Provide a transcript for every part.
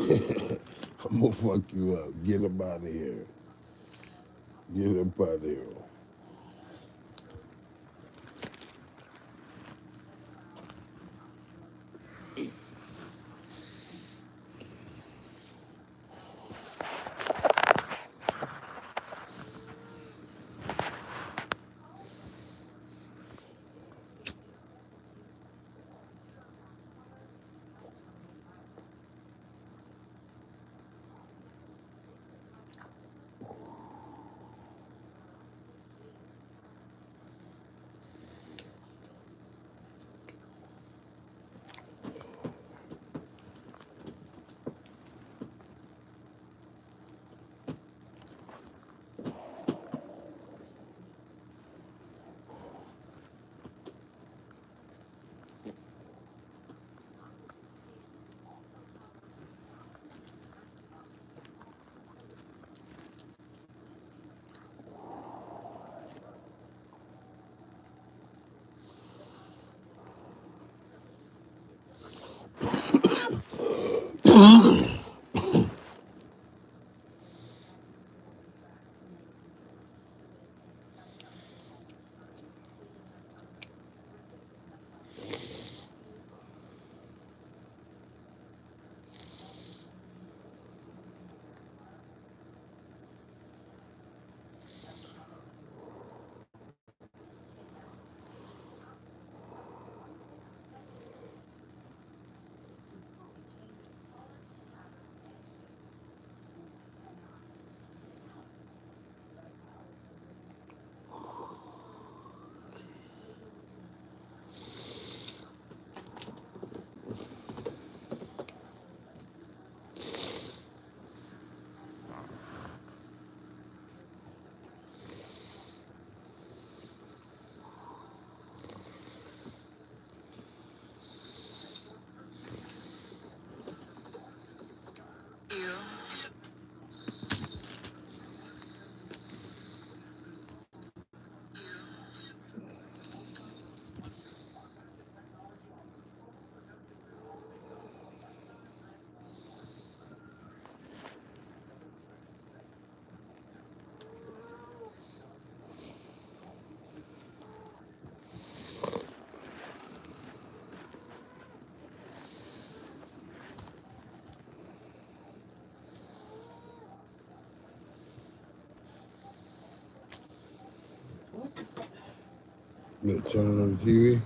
I'm gonna fuck you up. Get up out of here. Get up out of here. Let's turn on the TV.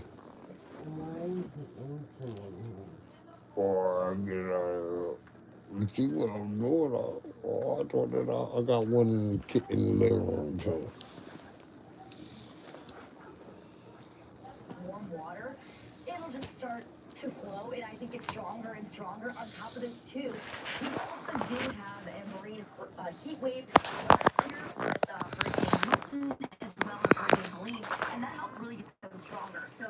Why is the insulin here? Or I get it out of here. You see what I'm doing? I thought that I got one in the living room too. Warm water, it'll just start to flow, and I think it's stronger and stronger. On top of this, too, we also did have a marine heat wave last year with Hurricane Milton as well as Hurricane Helene, and that helped really get them stronger. So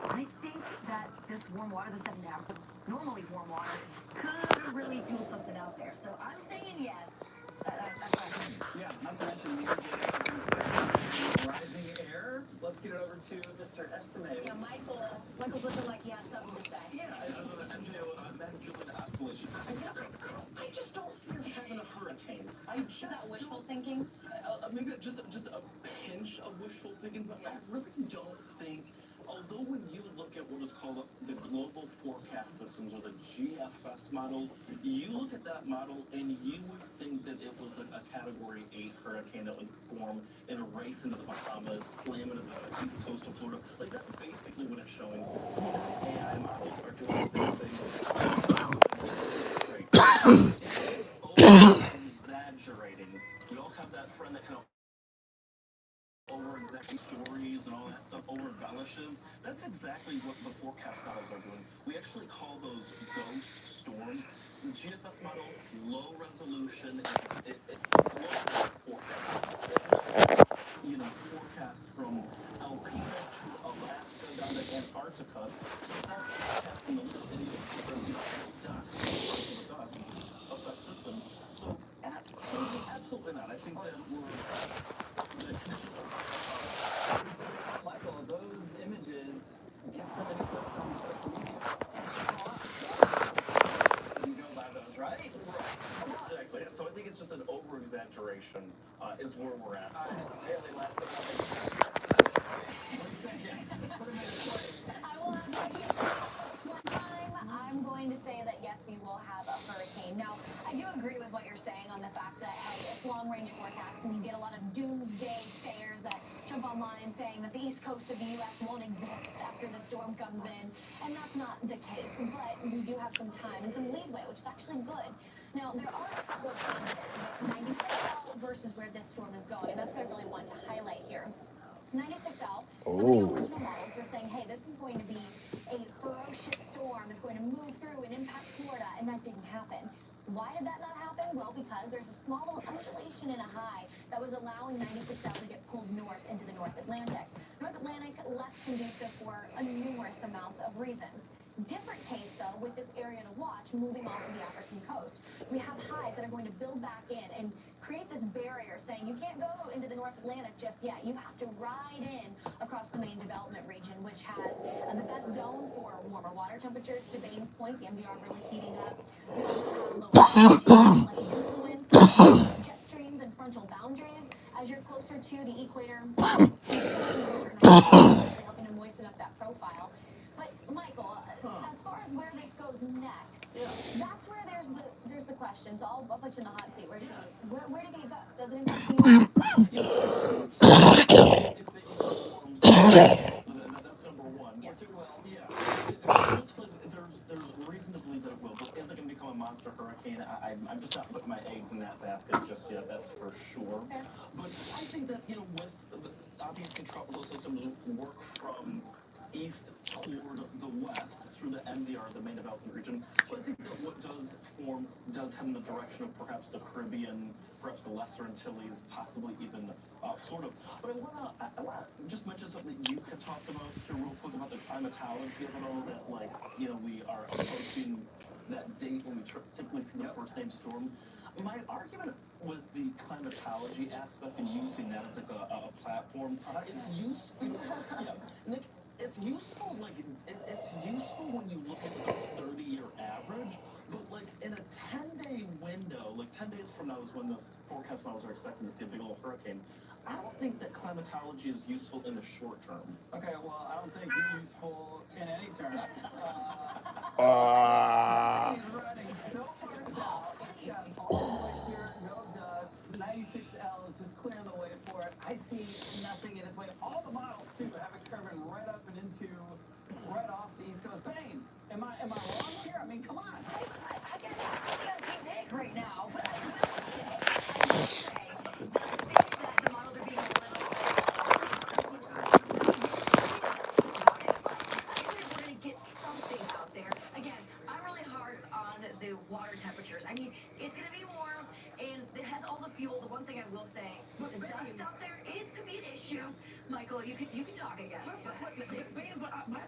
I think that this warm water, this is now normally warm water, could really fuel something out there. So I'm saying yes. That's what I think. Yeah, not to mention New Jersey has been studying rising air. Let's get it over to Mr. Estime. Yeah, Michael's looking like he has something to say. Yeah, MJO, manager with oscillation. I just don't see us having a hurricane. Is that wishful thinking? Maybe just a pinch of wishful thinking, but I really don't think. Although when you look at what is called the Global Forecast Systems, or the GFS model, you look at that model and you would think that it was a Category 8 hurricane that would form in a race into the Bahamas, slam into the east coast of Florida. Like, that's basically what it's showing. Some of the AI models are doing the same thing. It's over-exaggerating. We all have that friend that kind of over-exaggerate stories and all that stuff, over-embellishes. That's exactly what the forecast models are doing. We actually call those ghost storms. The GFS model, low resolution, it's global forecast. You know, forecasts from Alpena to Alaska down to Antarctica. So it's not forecasting the little idiots dust, dust affect systems. So absolutely not. I think that the conditions are Michael, those images get so many clicks on social media. So you know about those, right? duration is where we're at. Haley, last but not least. What do you think? Yeah. Put him in his place. I will have to actually say this one time. I'm going to say that yes, you will have a hurricane. Now, I do agree with what you're saying on the fact that, hey, it's long-range forecasting. You get a lot of doomsday sayers that jump online saying that the east coast of the U.S. won't exist after the storm comes in, and that's not the case. But we do have some time and some leeway, which is actually good. Now, there are a couple of changes with 96L versus where this storm is going, and that's what I really want to highlight here. 96L, some of the original models were saying, hey, this is going to be a ferocious storm. It's going to move through and impact Florida, and that didn't happen. Why did that not happen? Well, because there's a small little undulation in a high that was allowing 96L to get pulled north into the North Atlantic. North Atlantic, less conducive for a numerous amounts of reasons. Different case, though, with this area to watch moving off of the African coast. We have highs that are going to build back in and create this barrier saying you can't go into the North Atlantic just yet. You have to ride in across the main development region, which has the best zone for warmer water temperatures. To Baines Point, the MDR really heating up. We also have low influence, jet streams and frontal boundaries. As you're closer to the equator, actually helping to moisten up that profile. But Michael, as far as where this goes next, that's where there's the question. So I'll put you in the hot seat. Where do you think it goes? Does it impact the U.S.? That's number one. Yeah. Well, yeah. It looks like there's reason to believe that it will, but is it going to become a monster hurricane? I'm just not putting my eggs in that basket just yet. That's for sure. Okay. But I think that with obviously tropical systems work from east toward the west through the MDR, the main development region. So I think that what does form does head in the direction of perhaps the Caribbean, perhaps the Lesser Antilles, possibly even Florida. But I wanna just mention something that you had talked about here real quick about the climatology of it all. That we are approaching that date when we typically see the first named storm. My argument with the climatology aspect and using that as like a platform is useful. Yeah, Nick. It's useful, it's useful when you look at the 30-year average, but in a 10-day window, 10 days from now is when this forecast models are expecting to see a big old hurricane. I don't think that climatology is useful in the short term. Okay, well, I don't think you're useful in any term. He's running so far south. It's got all the moisture, no dust. 96L is just clearing the way for it. I see nothing in its way. All the models, too, have it curving right up and right off the East Coast. Bane, am I wrong here? I mean, come on. I guess I'm going to Team Nick right now, but I will say that the models are being a little we're going to get something out there. Again, I'm really hard on the water temperatures. I mean, it's going to be warm, and it has all the fuel. The one thing I will say, the dust out there, it could be an issue. Michael, you can talk, I guess. But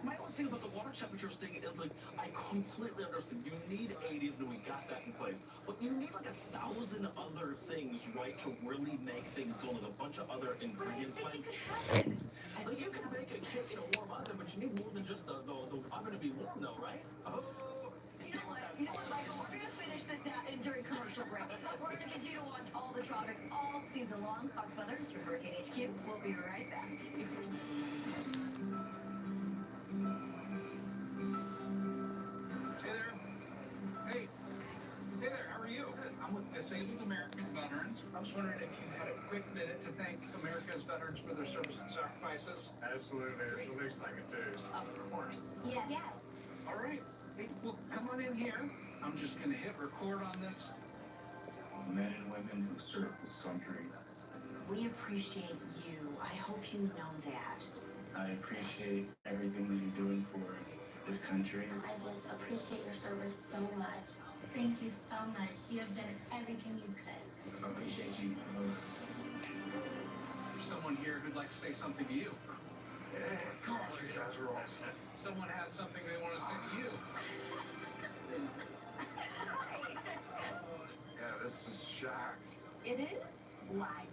my only thing about the water temperatures thing is I completely understand. You need 80s, and we got that in place. But you need 1,000 other things, right, to really make things go. A bunch of other ingredients. But I think it could happen. You can make a cake in a warm oven, but you need more than just the oven to be warm, though, right? Oh. You know what, Michael? We're going to finish this out during commercial break. We're going to continue to watch all the tropics all season long. Fox Weather is your Hurricane HQ. We'll be right back. Hey there, how are you? I'm with Disabled American Veterans. I was wondering if you had a quick minute to thank America's veterans for their service and sacrifices. Absolutely, it's the least I can do. Of course. Yes. All right. Hey, well, come on in here. I'm just going to hit record on this. Men and women who serve this country. We appreciate you. I hope you know that. I appreciate everything that you're doing for this country. I just appreciate your service so much. Thank you so much. You have done everything you could. I appreciate you. There's someone here who'd like to say something to you. Yeah, come on, you guys are awesome. Someone has something they want to say to you. Yeah, this is shock. It is? Why?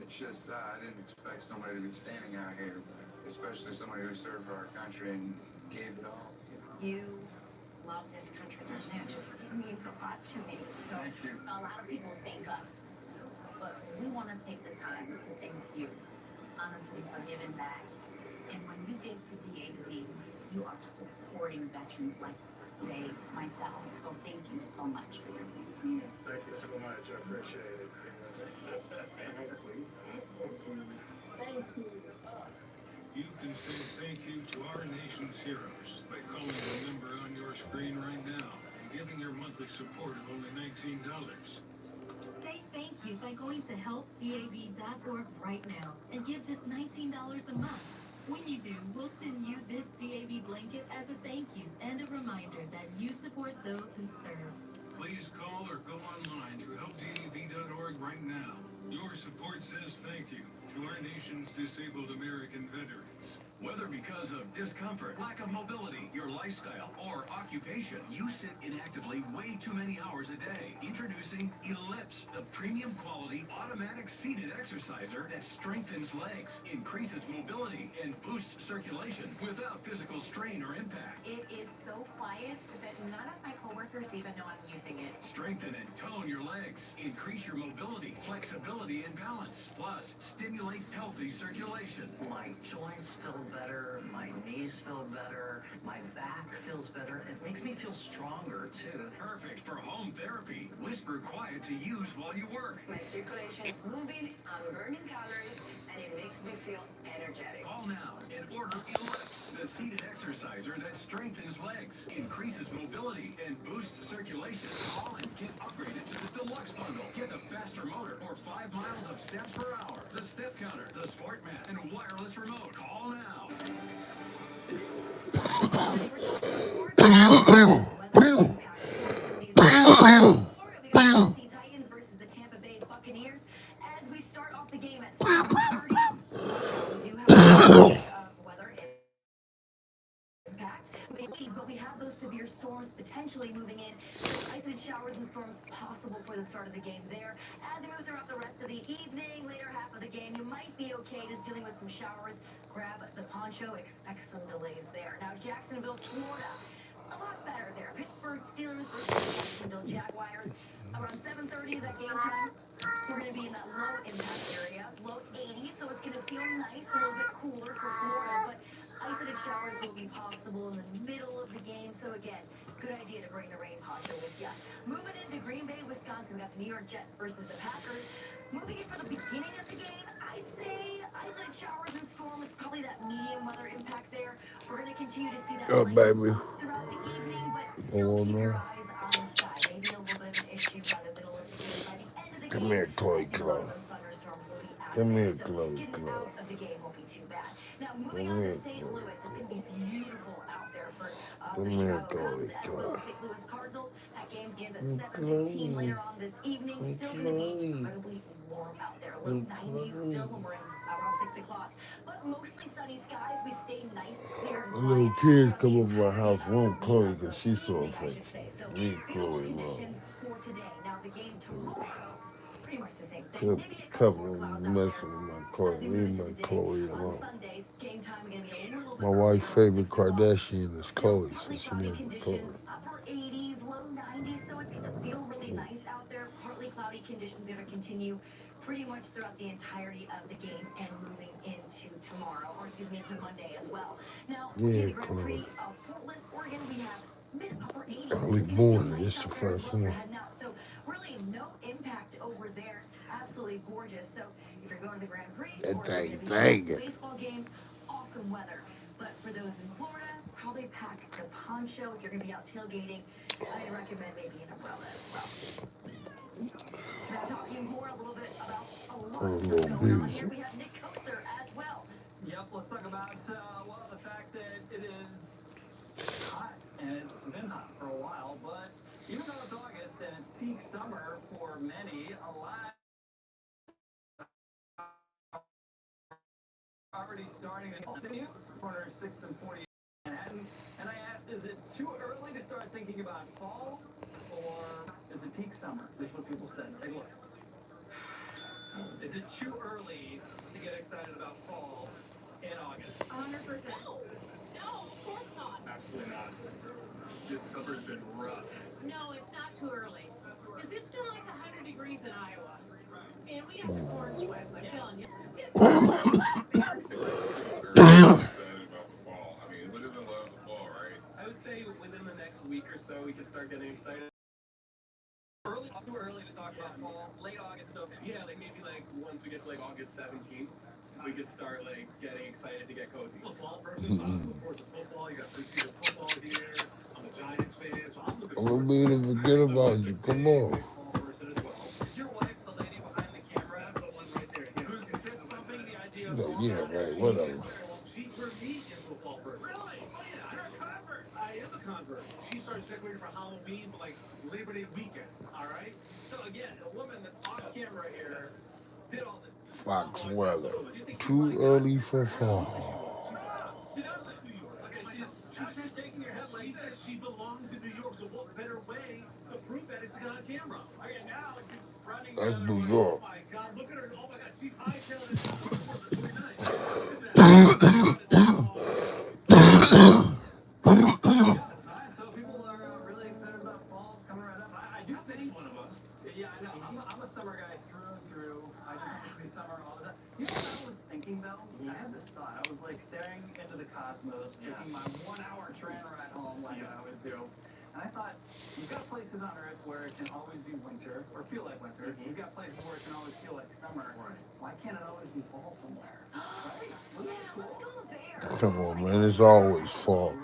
It's just I didn't expect somebody to be standing out here, especially somebody who served our country and gave it all. You love this country. That just means a lot to me. So Thank you. a lot of people thank us But we want to take the time to thank you, honestly, for giving back. And when you give to DAV, you are supporting veterans like Dave, myself. So thank you so much for your gift. Thank you so much. I appreciate it. Thank you. You can say thank you to our nation's heroes by calling the number on your screen right now and giving your monthly support of only $19. Say thank you by going to helpdav.org right now and give just $19 a month. When you do, we'll send you this DAV blanket as a thank you and a reminder that you support those who serve. Please call or go online to helpdav.org right now. Your support says thank you to our nation's disabled American veterans. Whether because of discomfort, lack of mobility, your lifestyle, or occupation, you sit inactively way too many hours a day. Introducing Ellipse, the premium quality automatic seated exerciser that strengthens legs, increases mobility, and boosts circulation without physical strain or impact. It is so quiet that none of my coworkers even know I'm using it. Strengthen and tone your legs, increase your mobility, flexibility, and balance. Plus, stimulate healthy circulation. My joints feel better, my knees feel better, my back feels better. It makes me feel stronger too. Perfect for home therapy. Whisper quiet to use while you work. My circulation is moving, I'm burning calories, and it makes me feel energetic. Call now and order Ellipse, the seated exerciser that strengthens legs, increases mobility, and boosts circulation. Call and get upgraded to the deluxe bundle. Get the faster motor or 5 miles of steps per hour, the step counter, the sport mat, and wireless remote. Call now. Titans versus the Tampa Bay Buccaneers as we start off the game at 7:30. We do have a bit of weather impact, but we have those severe storms potentially moving in. Isolated showers and storms possible for the start of the game there. As we move throughout the rest of the evening, later half of the game, you might be okay just dealing with some showers. Grab the poncho, expect some delays there. Now, Jacksonville, Florida, a lot better there. Pittsburgh Steelers versus the Jacksonville Jaguars. Around 7:30 is that game time. We're going to be in that low impact area, low 80s, so it's going to feel nice, a little bit cooler for Florida, but isolated showers will be possible in the middle of the game. So again, good idea to bring the rain poncho with you. Moving into Green Bay, Wisconsin, we got the New York Jets versus the Packers. Moving in for the beginning of the game, I'd say isolated showers and storms, probably that medium weather impact there. We're going to continue to see that light baby. throughout the evening, but still keep your eyes on the sky. Maybe a little bit of an issue by the middle of the game. By the end of the Come game, here, Chloe, I think a lot of those thunderstorms will be out of Come there. here, So Chloe, getting out of the game won't be too bad. Now, moving Come on to here, St. Chloe. Louis, it's going to be beautiful out there for Come the here, Chicago Cubs Chloe, as well Chloe. as St. Louis Cardinals. That game begins at Chloe. 7:15 later on this evening. Still going to be incredibly warm out there. Low 90s still when we're in around 6 o'clock. But mostly sunny skies. We stay nice, clear, and Little quiet kids throughout the come over my entirety house, of want the Chloe because she's so evening, I should affectionate. say. So Leave beautiful Chloe alone. conditions for today. Now the game tomorrow, pretty much the same thing. Kept Maybe a couple more covering clouds out messing there. with my Chloe. As we move Leave into my the day, Chloe on alone. Sundays, game time going to be a little bit My earlier, wife's around favorite 6 o'clock. Kardashian is Still Chloe, so partly she cloudy named her Chloe. conditions, upper 80s, low 90s, so it's going to feel really nice out there. Partly cloudy conditions going to continue pretty much throughout the entirety of the game and moving into tomorrow, or excuse me, into Monday as well. Now, looking at Yeah, the Grand Prix Chloe. of Portland, Oregon, we have mid-upper 80s. Early It's going to feel morning. nice It's the out there as first well if you're one. heading out. So really no impact over there. Absolutely gorgeous. So if you're going to the Grand Prix That or if you're thing going to be going to banging. baseball games, awesome weather. But for those in Florida, probably pack the poncho. If you're going to be out tailgating, I recommend maybe an umbrella as well. Now talking more a little bit about a lot of stuff Little going on bees. here. We have Nick Koster as well. Yep, let's talk about, well, the fact that it is hot, and it's been hot for a while, but even though it's August and it's peak summer for many, a lot already starting to continue. Corner 6th and 40 in Manhattan, and I asked, is it too early to start thinking about fall, or is it peak summer? This is what people said. Take a look. Is it too early to get excited about fall in August? 100%. No, course not. Absolutely not. This summer's been rough. No, it's not too early. Because it's been like 100 degrees in Iowa. And we got the corn sweats, I'm telling you. Excited about the fall. I mean, who doesn't love the fall, right? I would say within the next week or so, we can start getting excited. Too early to talk about fall. Late August, it's okay. Yeah, like maybe like once we get to like August 17th, we could start like getting excited to get cozy. I'm a fall person, so I'm looking forward to football. You got preseason football here. I'm a Giants fan, so I'm looking I'm forward gonna be to to forget about you. Come on. big fall person as well. Is your wife the lady behind the camera? That's the one right there. Yeah. Who's fist bumping the idea He's of like, fall? yeah, right, whatever. She turned me into a fall person. Really? Oh, yeah. You're a convert. I am a convert. She starts decorating for Halloween, like Labor Day weekend. All right? So again, the woman that's off camera here did all this. Fox weather. Too early for fall. She doesn't. Okay, she's shaking her head like She said she belongs in New York, so what better way to prove that is to get on camera? okay, now she's running. That's the other New way. York. Oh my God, look at her. Oh my God, she's hightailing it for the 29th. Alright, so people are really excited about fall. It's coming right up. I do think one of us. Yeah, I know. I'm a summer guy through and through. I just want it to be summer all the time. You know what I was thinking though? I had this thought. I was like staring into the cosmos, taking my 1 hour train ride home like I always do. And I thought, you've got places on Earth where it can always be winter, or feel like winter. You've got places where it can always feel like summer. Why can't it always be fall somewhere? Right? Yeah, let's go there. Come on, man. It's always fall.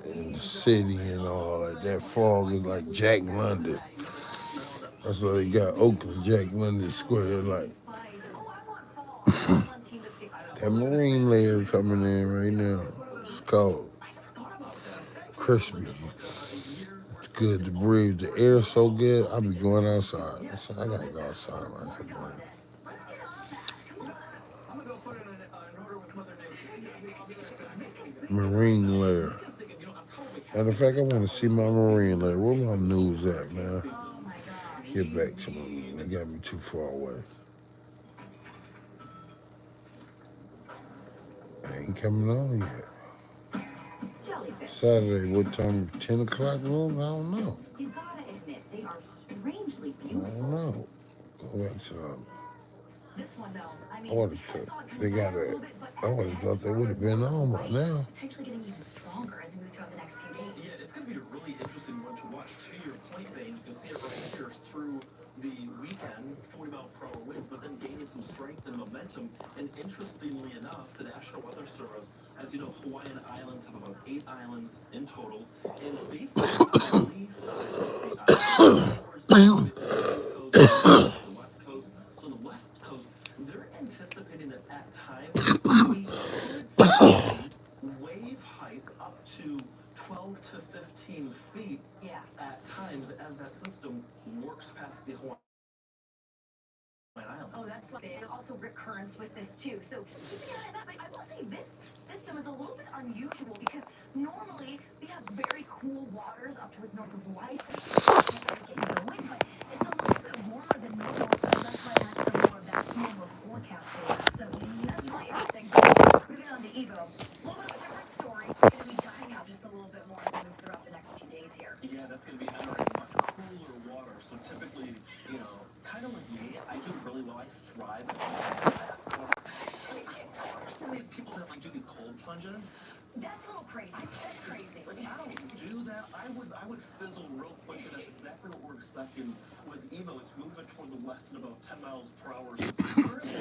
In the city and all that. That fog is like Jack London. That's why they got Oakland, Jack London Square. Like that marine layer coming in right now. It's cold, crispy. It's good to breathe. The air's so good. I be going outside. I gotta go outside, man. Come on. I'm gonna go put in an order with Mother Nature. I'll be right back. Marine layer. Matter of fact, I want to see my marine layer. Where my news at, man? Get back to me. They got me too far away. I ain't coming on yet. Saturday, what time? 10 o'clock room? I don't know. You gotta admit, they are strangely I beautiful. don't know. Go back to This one, though, I mean, I would have thought they got it. I would have thought they would have been on by now. potentially getting even stronger as we move throughout the next few days. Yeah, it's going to be a really interesting one to watch. To your point, Bane, you can see it right here through the weekend, 40-mile-per-hour winds, but then gaining some strength and momentum. And interestingly enough, the National Weather Service, as you know, Hawaiian Islands have about 8 islands in total. And basically, on the lee side of the island, the west coast, so the west coast, they're anticipating that at times we could see wave heights up to 12 to 15 feet at times as that system works past the Hawaiian Islands. Oh, that's what big. Also, rip currents with this too. So keeping an eye on that. But I will say this system is a little bit unusual because normally we have very cool waters up towards north of Hawaii, so it's getting going. But it's a little bit warmer than normal, so that's why I had some more of that normal forecast data. So that's really interesting. Moving on to Evo, a little bit of a different story. Going to be dying out just a little bit more as we move throughout the next few days here. Yeah, that's going to be entering much cooler water. So typically, you know, kind of like me, I do really well. I thrive. I understand these people that like do these cold plunges. That's a little crazy. That's crazy. Like, I don't do that. I would fizzle real quick, and that's exactly what we're expecting with Evo. It's moving toward the west at about 10 miles per hour. So currently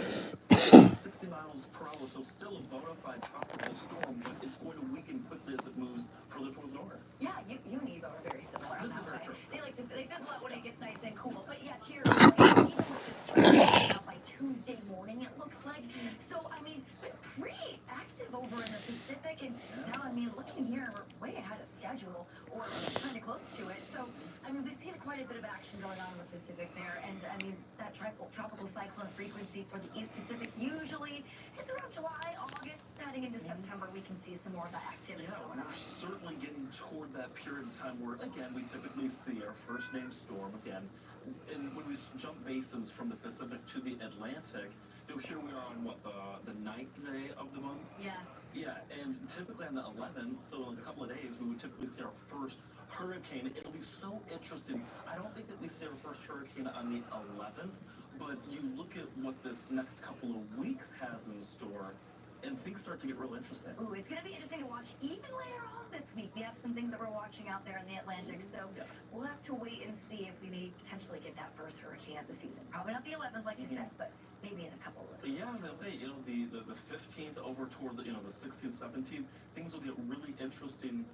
it's 60 miles per hour, so still a bona fide tropical storm, but it's going to weaken quickly as it moves further toward the north. Yeah, you and Evo are very similar. This is very true. They fizzle out when it gets nice and cool. But yeah, to your point, even with this turn out by Tuesday morning, it looks like. So I mean, been pretty active over in the Pacific, and now I mean, looking here, we're way ahead of schedule, or kind of close to it. So I mean, we've seen quite a bit of action going on in the Pacific there, and I mean, that tropical cyclone frequency for the East Pacific usually it's around July, August, heading into September. We can see some more of that activity going on. We're certainly getting toward that period of time where, again, we typically see our first name storm again. And when we jump bases from the Pacific to the Atlantic, Here we are on what the 9th day of the month. Yes. Yeah, and typically on the 11th, so in a couple of days, we would typically see our first hurricane. It'll be so interesting. I don't think that we see our first hurricane on the 11th, but you look at what this next couple of weeks has in store, and things start to get real interesting. Ooh, it's going to be interesting to watch even later on this week. We have some things that we're watching out there in the Atlantic, so Yes. we'll have to wait and see if we may potentially get that first hurricane of the season. Probably not the 11th, like you said, but maybe in a couple of weeks. Yeah, I was gonna say, the 15th over toward the 16th, 17th, things will get really interesting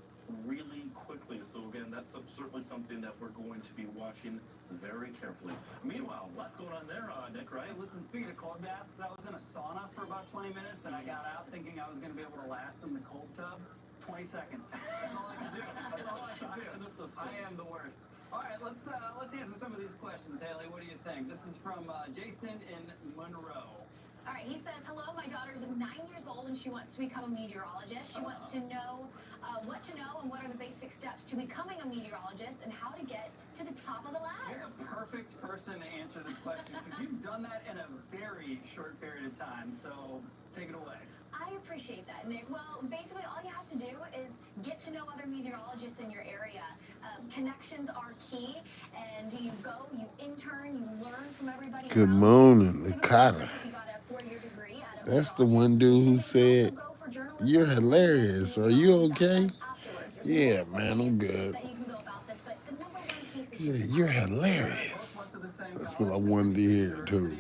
really quickly. So again, that's certainly something that we're going to be watching very carefully. Meanwhile, lots going on there, Nick, right? Hey, listen, speaking of cold baths, I was in a sauna for about 20 minutes, and I got out thinking I was going to be able to last in the cold tub. 20 seconds. That's all I can do. That's all I Shock can to do. the system. I am the worst. All right, let's answer some of these questions. Haley, what do you think? This is from Jason in Monroe. All right, he says, hello, my daughter's 9 years old and she wants to become a meteorologist. She wants to know what to know and what are the basic steps to becoming a meteorologist and how to get to the top of the ladder. You're the perfect person to answer this question because you've done that in a very short period of time. So take it away. I appreciate that, Nick. Well, basically, all you have to do is get to know other meteorologists in your area. Connections are key, and you go, you intern, you learn from everybody. Good around morning, you. Nakata. If you got a 4-year degree at a That's the one dude who said, "You're hilarious. Are you okay?" Yeah, man, I'm good. that you can go about this, but the number one piece He is said, "You're hilarious." That's what I wanted to hear too.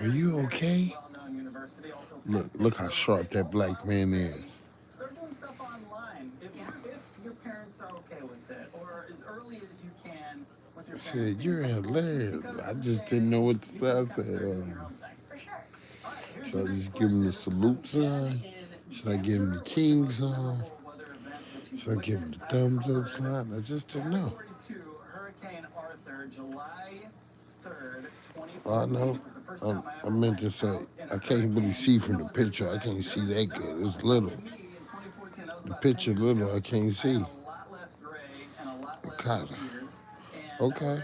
Are you okay? Look how sharp that black man is. Start doing stuff online if your parents are okay with it, or as early as you can with your He parents. said, "You're hilarious." I just didn't know what to say. I said, for sure. should I just give him the salute sign? Should I give him the king sign? Should I give him the thumbs up sign? I just didn't know. Hurricane Arthur, July 3rd, I know. I meant to say, I can't really see from the picture. I can't see that good. It's little. The picture little, I can't see. God. Okay.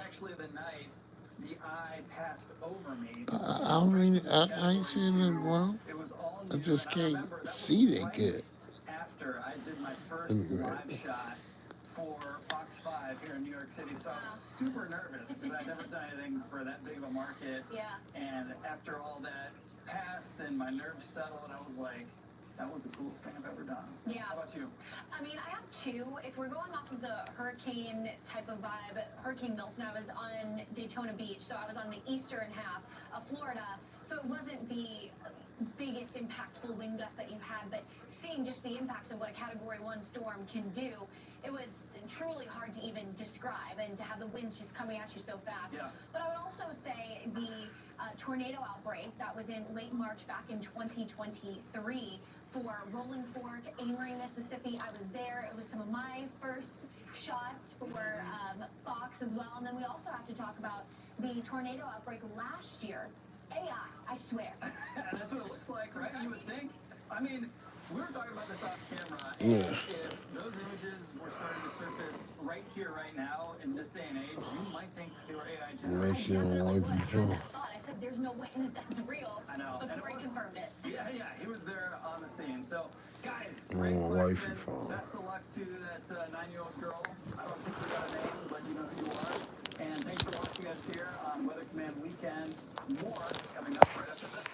I ain't seeing nothing wrong. I just can't see that good. After I did my first live shot for Fox 5 here in New York City, so I was super nervous because I'd never done anything for that big of a market. Yeah. And after all that passed and my nerves settled, I was like, that was the coolest thing I've ever done. Yeah. How about you? I mean, I have two. If we're going off of the hurricane type of vibe, Hurricane Milton, I was on Daytona Beach, so I was on the eastern half of Florida, so it wasn't the biggest impactful wind gusts that you've had, but seeing just the impacts of what a Category 1 storm can do, it was truly hard to even describe, and to have the winds just coming at you so fast. Yeah. But I would also say the tornado outbreak that was in late March back in 2023 for Rolling Fork, Amory, Mississippi. I was there. It was some of my first shots for Fox as well. And then we also have to talk about the tornado outbreak last year. AI, I swear. That's what it looks like, right? You would think. I mean, we were talking about this off camera, and if those images were starting to surface right here, right now, in this day and age, you might think they were AI generated. Makes you want to phone. I said, there's no way that that's real. I know. But Corey confirmed it. Yeah, he was there on the scene. So, guys, I great want wifey questions. phone. Best of luck to that 9-year-old girl. I don't think we got a name, but you know who you are. And thanks for watching us here on Weather Command Weekend. More coming up right after this.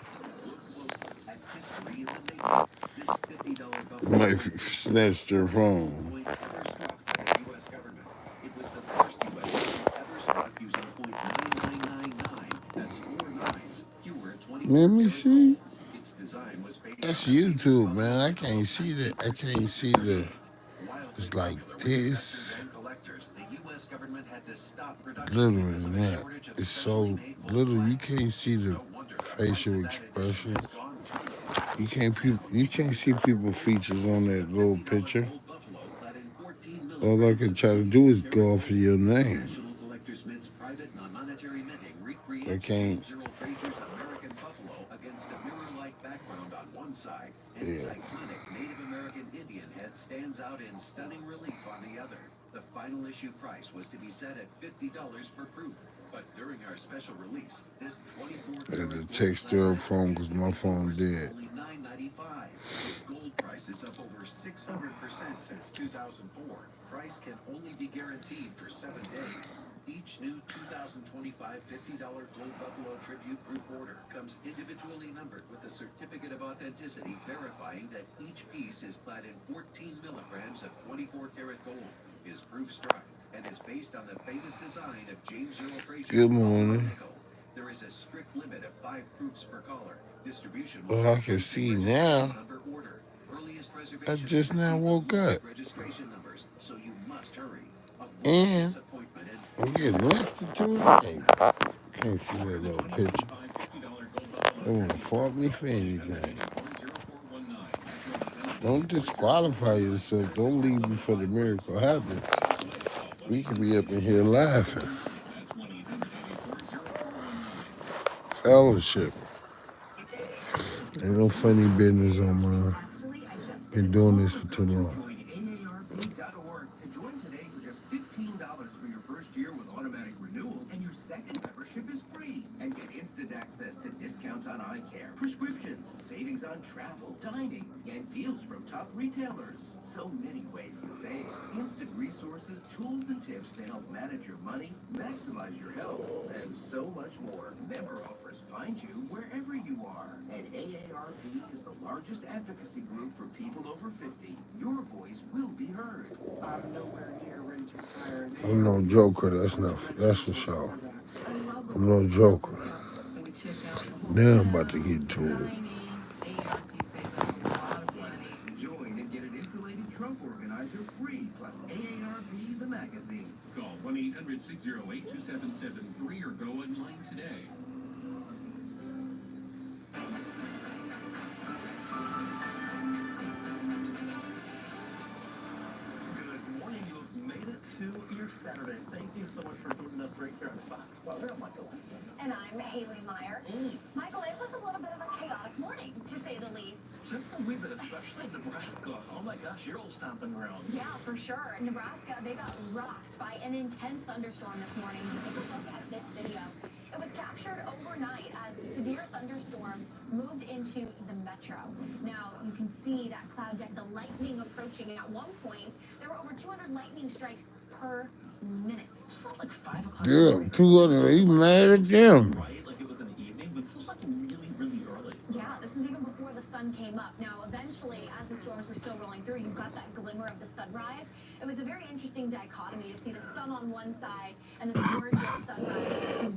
Look closely at history in the making. This $50 buffalo Wifey snatched her phone. point ever struck by the U.S. government. It was the first U.S. government ever struck using .9999. That's 4 nines, fewer 20. Let me see. Its design was based That's on YouTube, man. I can't see that. I can't see the. It's like this. collectors. The U.S. government had to stop production Little because than of a that. shortage of It's so specially made little you can't see the facial expressions. You can't see people's features on that little picture. All I can try to do is go off of your name. National Collectors Mint's private non-monetary minting I recreates can't. James Earl Fraser's American buffalo against a mirror-like background on one side, and its iconic Native American Indian head stands out in stunning relief on the other. The final issue price was to be set at $50 per proof. But during our special release, this 24 I had to karat text their phone because my phone dead. only $9.95. With gold prices up over 600% since 2004, price can only be guaranteed for 7 days. Each new 2025 $50 Gold Buffalo Tribute Proof order comes individually numbered with a certificate of authenticity verifying that each piece is clad in 14 milligrams of 24 karat gold, is proof struck, and is based on the famous design of James Earl Fraser's Good Buffalo morning. nickel. There is a strict limit of 5 proofs per caller. Distribution will Well, I can see now. number order. Earliest I reservation just now woke up. registration numbers, so you must hurry. And Disappointment and I'm getting lifted to it. Hey, can't see that little picture. They want to fault me for anything. Don't disqualify yourself. Don't leave before the miracle happens. We can be up in here laughing. Fellowship. Ain't no funny business on mine. Been doing this for too long. Join AARP.org to join today for just $15 for your first year with automatic renewal, and your second membership is free. And get instant access to discounts on eye care, prescriptions, savings on travel, dining, and deals from top retailers. So many ways to save. Instant resources, tools, and tips to help manage your money, maximize your health, and so much more. Member offers find you wherever you are. And AARP is the largest advocacy group for people over 50. Your voice will be heard. I'm nowhere near ready to retire. I'm no joker. That's for sure. I'm no joker. Now I'm about to get to it. Join and get an insulated trunk organizer free, plus AARP the magazine. Call 1-800-608-2773 or go online today. Good morning. You have made it to your Saturday. Thank you so much for joining us right here on Fox. Well, I'm Michael Lessman. And I'm Haley Meyer. Michael, it was a little bit of a chaotic morning, to say the least. Just a wee bit, especially in Nebraska. Oh my gosh, your old stomping ground. Yeah, for sure. Nebraska, they got rocked by an intense thunderstorm this morning. Take a look at this video. It was captured overnight as severe thunderstorms moved into the metro. Now, you can see that cloud deck, the lightning approaching. At one point, there were over 200 lightning strikes per minute. It's not like 5 o'clock. Yeah, 200. He mad at them. Right, like it was in the evening, but this was like really, really early. Yeah, this was even before the sun came up. Now, eventually, as the storms were still rolling through, you got that glimmer of the sunrise. It was a very interesting dichotomy to see the sun on one side and this gorgeous sunrise.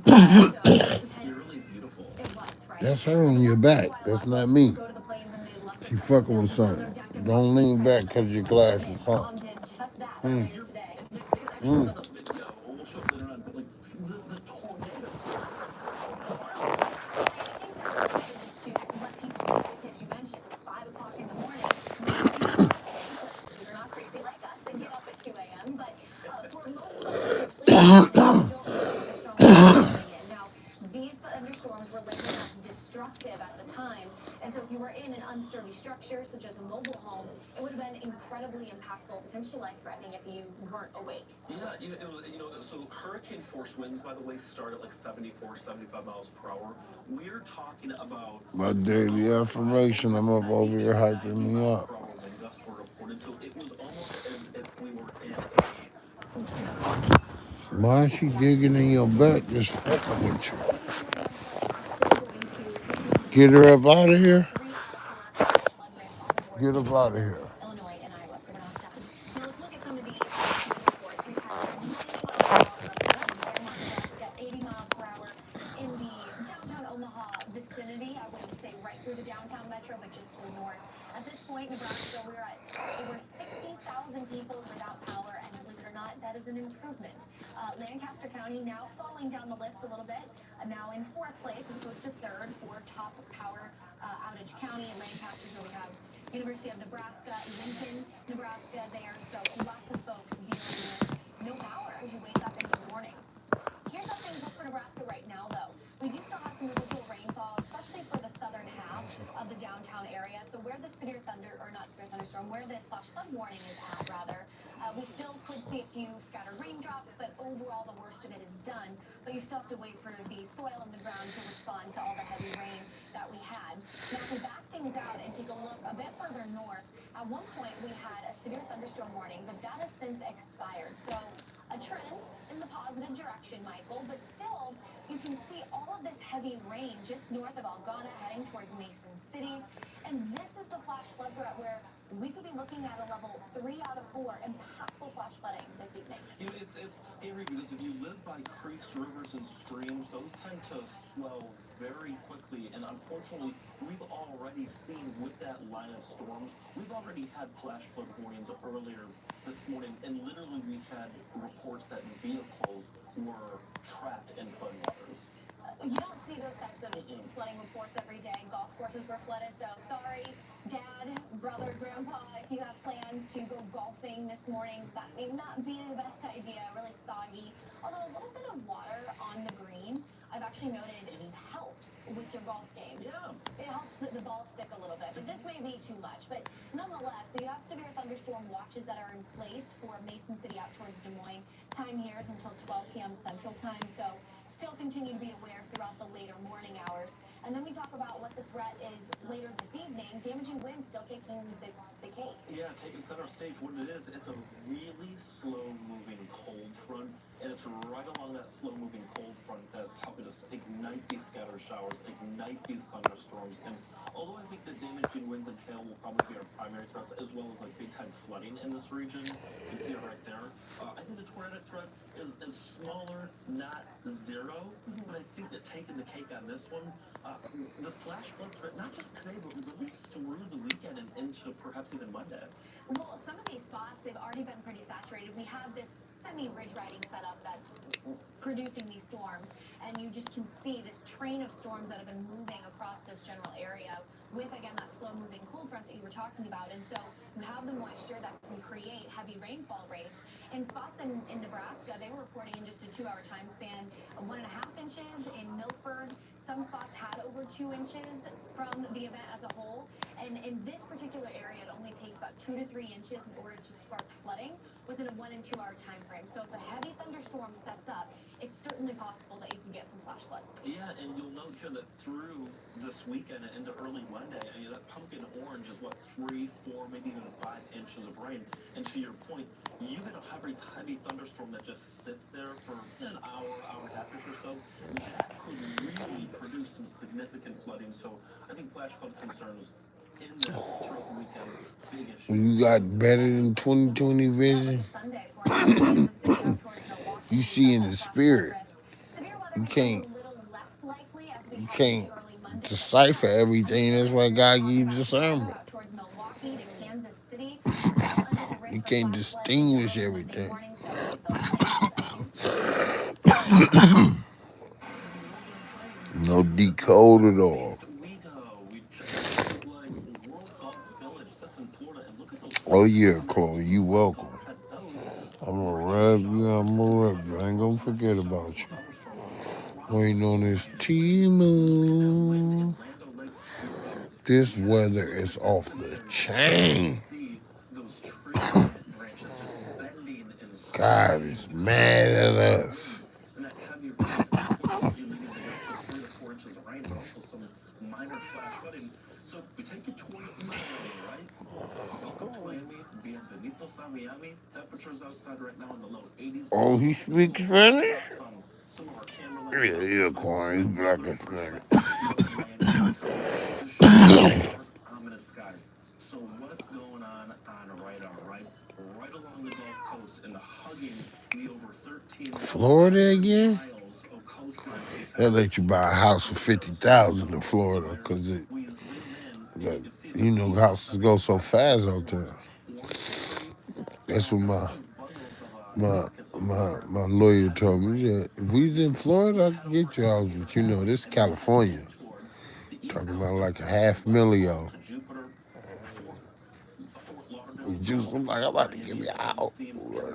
Really beautiful. It was, right? That's her on your back. That's not me. She fucking with something. Don't lean back because your glasses on. Did just that earlier today. They actually sent us video. We'll show it later on, but like the tornadoes. Just to let people know, because you mentioned it's 5 o'clock in the morning. You're not crazy like us and get up at 2 a.m. But for most folks, now these thunderstorms were labeled as destructive at the time, and so if you were in an unsturdy structure such as a mobile home, it would have been incredibly impactful, potentially life-threatening if you weren't awake. Yeah, it was, so hurricane force winds, by the way, start at like 74, 75 miles per hour. We're talking about My daily affirmation, I'm up over here hyping me up. wind gusts were reported, so it was almost as if we were in Why is she digging in your back just fucking with you? Get her up out of here. Get up out of here. Illinois and Iowa, so we're not done. Now let's look at some of the reports. We've had 80 miles per hour in the downtown Omaha vicinity. I wouldn't say right through the downtown metro, but just to the north. At this point, Nebraska, we're at over 60,000 people without power, and believe it or not, that is an improvement. Lancaster County now falling down the list a little bit, now in 4th place as opposed to 3rd for top power outage county. In Lancaster, where we have University of Nebraska, Lincoln, Nebraska there, so lots of folks dealing with no power as you wake up in the morning. Here's how things look for Nebraska right now, though. We do still have some residual rainfall, especially for the southern half of the downtown area. So where the severe thunder, or not severe thunderstorm, where this flash flood warning is at, rather, We still could see a few scattered raindrops, but overall the worst of it is done. But you still have to wait for the soil in the ground to respond to all the heavy rain that we had. Now, if we back things out and take a look a bit further north, at one point we had a severe thunderstorm warning, but that has since expired. So a trend in the positive direction, Michael, but still you can see all of this heavy rain just north of Algona heading towards Mason City. And this is the flash flood threat where we could be looking at a level 3 out of 4 impactful flash flooding this evening. You know, it's scary because if you live by creeks, rivers, and streams, those tend to swell very quickly. And unfortunately, we've already seen with that line of storms, we've already had flash flood warnings earlier this morning. And literally, we had reports that vehicles were trapped in floodwaters. You don't see those types of flooding reports every day. Golf courses were flooded, so sorry, Dad, brother, Grandpa, if you have plans to go golfing this morning, that may not be the best idea. Really soggy. Although a little bit of water on the green, I've actually noted helps with your golf game. Yeah. It helps the ball stick a little bit, but this may be too much. But nonetheless, so you have severe thunderstorm watches that are in place for Mason City out towards Des Moines. Time here is until 12 p.m. Central Time, so still continue to be aware throughout the later morning hours. And then we talk about what the threat is later this evening. Damaging winds still taking the cake. Yeah, taking center stage. What it is, it's a really slow-moving cold front, and it's right along that slow-moving cold front that's helping us ignite these scattered showers, ignite these thunderstorms. And although I think the damaging winds and hail will probably be our primary threats, as well as like big-time flooding in this region, you see it right there. I think the tornadic threat is smaller, not zero, but I think that taking the cake on this one, the flash flood threat, not just today, but really through the weekend and into perhaps even Monday. Well, some of these spots, they've already been pretty saturated. We have this semi-ridge riding setup that's producing these storms, and you just can see this train of storms that have been moving across this general area with, again, that slow-moving cold front that you were talking about. And so you have the moisture that can create heavy rainfall rates. In spots in Nebraska, they were reporting in just a 2-hour time span, 1.5 inches in Milford. Some spots had over 2 inches from the event as a whole. And in this particular area, it only takes about 2 to 3 inches in order to spark flooding within a 1 and 2 hour time frame. So if a heavy thunderstorm sets up, it's certainly possible that you can get some flash floods. Yeah, and you'll note here that through this weekend and into early Monday, I mean, that pumpkin orange is what, 3, 4, maybe even 5 inches of rain. And to your point, you get a heavy thunderstorm that just sits there for an hour, hour and a half-ish or so. That could really produce some significant flooding. So I think flash flood concerns in this throughout the weekend, big issue. When you got better than 20/20 vision, you see in the spirit. You can't decipher everything. That's why God gives you discernment. You can't distinguish everything. No decode at all. Oh yeah, Chloe, you welcome. I'm gonna rub you, I'm gonna rub you. I ain't gonna forget about you. Waiting on this T-Moon. This weather is off the chain. God is mad at us. And that heavy rain, unfortunately, leading to just 3 to 4 inches of rain, but also some minor flash flooding. So we take you toward Miami, right? Welcome to Miami. Bienvenidos a Miami. Temperatures outside right now in the low 80s. Oh, he speaks Spanish? Some of our camera Yeah, Corey, he's black and Spanish. Ominous skies. So what's going on radar, right? Right along the Gulf Coast and hugging the over 13 Florida again? miles of coastline. They let you buy a house for $50,000 in Florida because you know houses go so fast out there. That's what my lawyer told me. He said, if we's in Florida, I can get your house, but you know this is California. Talking about like $500,000. Juice, I'm like, I'm about to give you a house.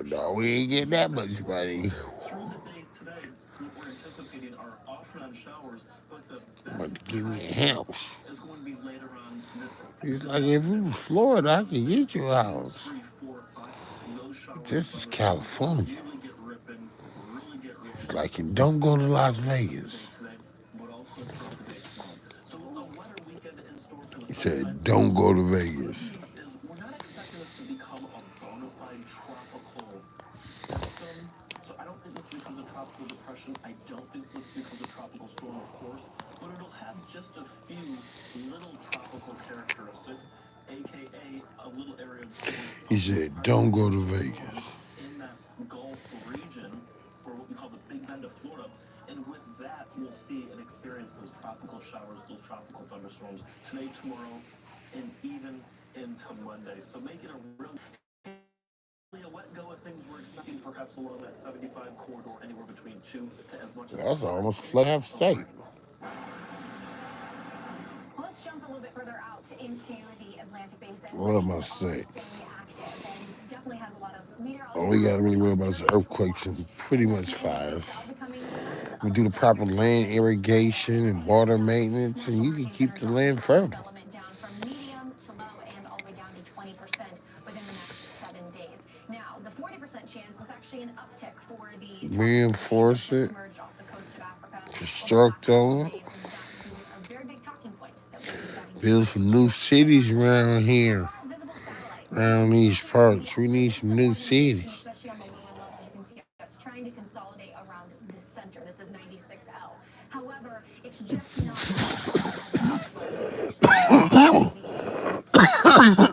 No, we ain't getting that much money. Through the day today, we're anticipating our off and on showers, but the I'm about best to give me a house. is going to be later on this. He's like, if it was Florida, I could get you a house. 3, 4 o'clock. those showers, This is thunderstorms California. really get ripping, really get It's rolling. like, and don't go to Las Day Vegas. today, but also throughout the day tomorrow. So a wetter weekend in store for the He sunshine said, state. don't go to The good Vegas. news is we're not expecting this to become a bona fide tropical system. So I don't think this becomes a tropical depression. I don't think this becomes a tropical storm, of course, but it'll have just a few little tropical characteristics, aka a little area He of said, pressure don't go to against a storm Vegas. in that Gulf region for what we call the Big Bend of Florida. And with that, we'll see and experience those tropical showers, those tropical thunderstorms today, tomorrow, and even into Monday. So make it a really a wet go of things we're expecting, perhaps along that 75 corridor, anywhere between 2 to as much as That's 5 almost flood half of state. rain. Well, let's jump a little bit further out into the Atlantic Basin, where Love things my are state. staying active and definitely has a lot of All meteorology we got to really worry activity about is here to earthquakes watch. and pretty And with much 96L fires. becoming less We of a do the threat proper here land today, irrigation and and water maintenance, and National you can Hurricane Center keep the dropping land model fertile. development down from medium to low and all the way down to 20% within the next 7 days. Now, the 40% chance is actually an uptick for the tropical wave that Reinforce just it, emerged off the coast of Africa over the construct last couple of on it, days, and that will be a very big talking point that we'll be diving build deeper some new into later on cities in the show. around As here, far as visible satellite, around we still these see activity parts. We elsewhere. need This is some an new organization, cities. especially on the lower levels. You can see it's trying to consolidate around the center. This is 96L. However, it's just not as strong as it once was. You can actually see the activity in the smaller satellite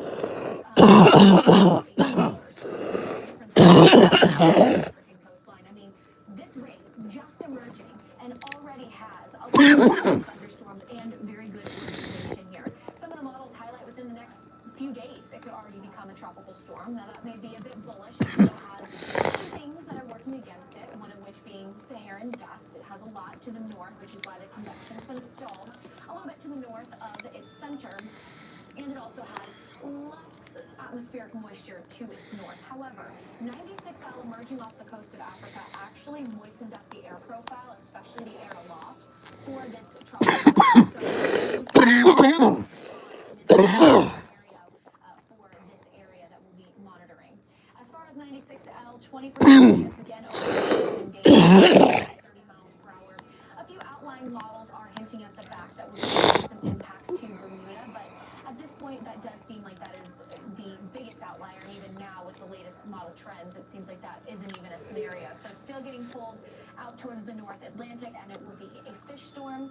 areas. This activity is 8 hours, so a big difference in what we're seeing along the African coastline. I mean, this wave just emerging and already has a lot of thunderstorms and very good organization here. Some of the models highlight within the next few days it could already become a tropical storm. Now that may be a bit bullish. It still has some things that are working against it, one of which being Saharan dust. It has a lot to the north, which is why the convection's been stalled a little bit to the north of its center, and it also has less atmospheric moisture to its north. However, 96L emerging off the coast of Africa actually moistened up the air profile, especially the air aloft, for this tropical wave. So it means that it's going to be a strong and an active scenario for this area that we'll be monitoring. As far as 96L, 20% chance again over the next 7 days, gusting up to 30 miles per hour. A few outlying models are hinting at the fact that we could see some impacts to Bermuda, but at this point, that does seem like that is the biggest outlier, and even now with the latest model trends, it seems like that isn't even a scenario. So still getting pulled out towards the North Atlantic, and it will be a fish storm.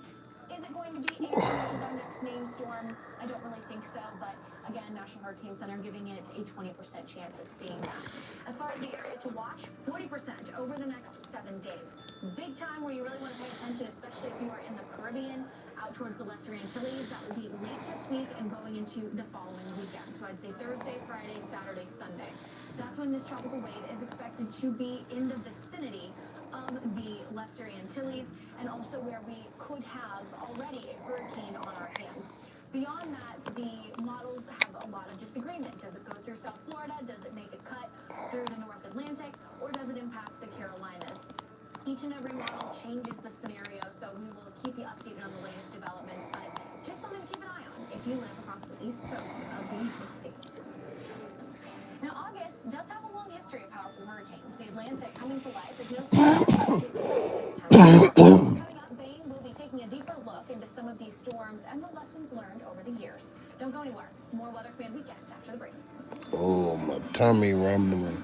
Is it going to be Andrew, which is our next named storm? I don't really think so, but again, National Hurricane Center giving it a 20% chance of seeing that. As far as the area to watch, 40% over the next 7 days. Big time where you really want to pay attention, especially if you are in the Caribbean, out towards the Lesser Antilles. That will be late this week and going into the following weekend. So I'd say Thursday, Friday, Saturday, Sunday. That's when this tropical wave is expected to be in the vicinity of the Lesser Antilles, and also where we could have already a hurricane on our hands. Beyond that, the models have a lot of disagreement. Does it go through South Florida? Does it make a cut through the North Atlantic? Or does it impact the Carolinas? Each and every model changes the scenario, so we will keep you updated on the latest developments, but just something to keep an eye on if you live across the east coast of the United States. Now, August does have a long history of powerful hurricanes. The Atlantic coming to life is no surprise to what to expect this time of year. Coming up, Bain will be taking a deeper look into some of these storms and the lessons learned over the years. Don't go anywhere. More Weather Command Weekend after the break. Oh, my tummy rumbling.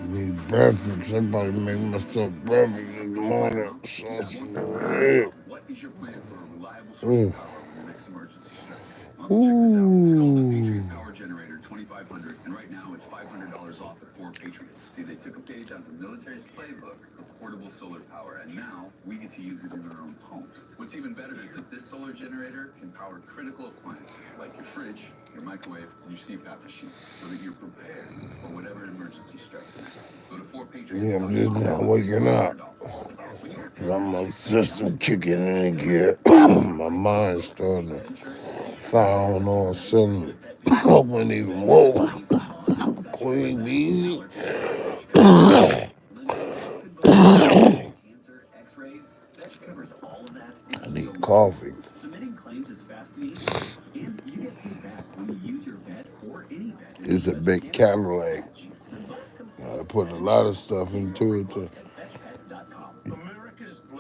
Need breakfast. I probably make myself breakfast in the morning. Sausage and egg. What is your plan for a reliable source Ooh. of power when the next emergency strikes? Well, check this out. It's called the Ooh. Patriot Power Generator 2500, and right now it's $500 off at 4 Patriots. See, they took a page out of the military's playbook for portable solar power, and now we get to use it in our own homes. What's even better is that this solar generator can power critical appliances like your fridge, your microwave, and your CPAP machine, so that you're prepared for whatever emergency strikes next. Go to 4Patriots.com. Yeah, I'm just now waking up. My system kicking in gear. My mind's starting to fire on all cylinders. I wasn't even woke. Queen Beezy. Cancer, x-rays, that covers all of that and I so need much more. coffee. Submitting claims is fast and easy, and you get paid back when you use your vet or any vet. It's a big Cadillac. I put a lot of stuff into it to